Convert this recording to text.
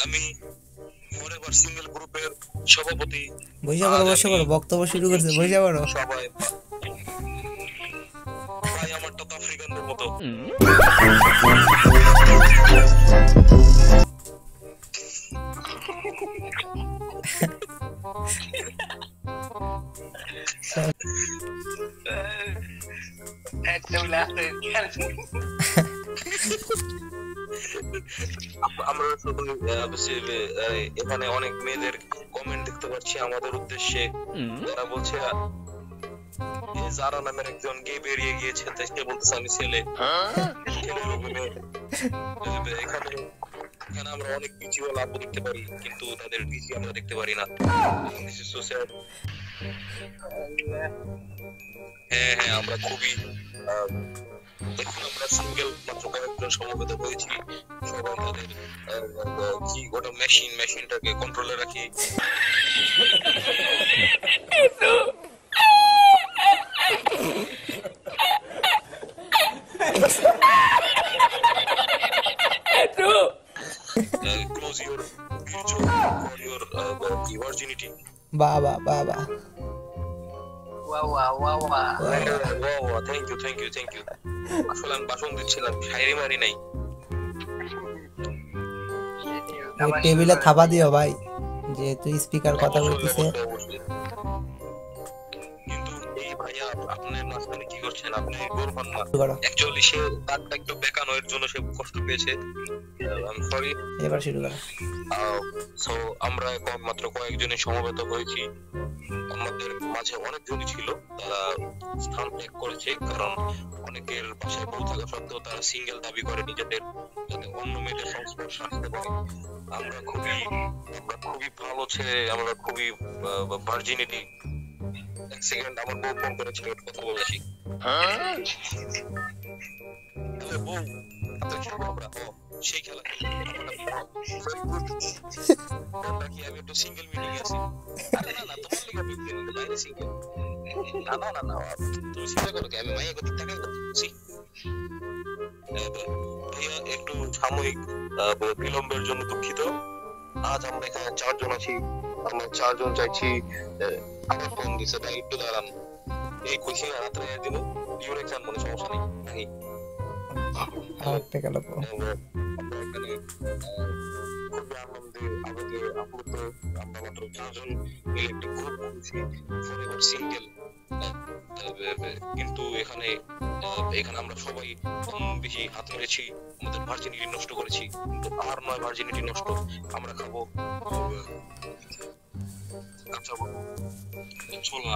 আমি forever single গ্রুপের সভাপতি। বসে পড়ো বক্তব্য শুরু করছে, বসে পড়ো সবাই ভাই আমারটা তো আফ্রিকানদের মতো। আমরা এখানে অনেক মেয়েদের কমেন্ট দেখতে পাচ্ছি আমাদের উদ্দেশ্যে, তারা বলছে যারা নামের একজন গে বেরিয়ে গিয়েছে, তাই সে বলতেছে আমি ছেলে। এখানে এখানে আমরা অনেক বিচিওয়ালা আপু দেখতে পারি, কিন্তু তাদের বিচি আমরা দেখতে পারি না। হ্যাঁ হ্যাঁ, আমরা খুবই দেখুন, আমরা সিঙ্গেল মাত্র কয়েকজন সমবেত হয়েছি, সবাই তাদের কি ওটা মেশিনটাকে কন্ট্রোলে রাখি। Close your for your virginity. বাবা থ্যাংক ইউ। আসলে আমি ভাষণ দিচ্ছিলাম, শায়রি মারি নাই। টেবিলে থাপা দিও ভাই, যেহেতু স্পিকার কথা বলতেছে। কিন্তু এই ভাইয়া আপনার মাঝখানে কি করছেন? আপনি বলবেন না অ্যাকচুয়ালি সে তারটা একটু বেকানো, এর জন্য সে কষ্ট পেয়েছে। আমি সরি। এবার শুরু করো। সো আমরা এখন মাত্র কয়েকজনের সমবেত হয়েছি। আমাদের মাঝে অনেকজনই ছিল, তারা স্থান ত্যাগ করেছে, কারণ অনেকের বাসায় বউ থাকা সত্ত্বেও তারা সিঙ্গেল দাবি করে নিজেদের, যাতে অন্য মেয়েদের সংস্পর্শে আসতে পারে। আমরা খুবই ভালো ছেলে, আমরা খুবই ভার্জিনিটি। এক সেকেন্ড, আমার বউ ফোন করেছিল, কথা বলে আসি। বউ আপনার খেলবো আমরা? সেই খেলা নাকি আমি একটু সিঙ্গেল মিটিং আছি। না তোমার লিগে বাইরে সিঙ্গেল। না তুমি চিন্তা করো কি, আমি মাইয়া করতে টাকা করছি। ভাইয়া একটু সাময়িক বিলম্বের জন্য দুঃখিত। আজ আমরা এখানে 4 জন আছি, আমরা 4 জন চাইছি। আমার ফোন দিছে, তাই একটু দাঁড়ান। এই খুশি হাতে দিব ইউরেকশন, মনে সমস্যা নেই। আরেকটা গেল তো। আমরা এখানে খুবই আনন্দে আপ্লুত। আমরা মাত্র 4 জন মিলে একটি গ্রুপ খুলছি, ফরএভার সিঙ্গেল। কিন্তু এখানে আমরা সবাই কম বেশি হাত মেরেছি, আমাদের ভার্জিনিটি নষ্ট করেছি। কিন্তু আর নয় ভার্জিনিটি নষ্ট, আমরা খাবো কাঁচা ছোলা।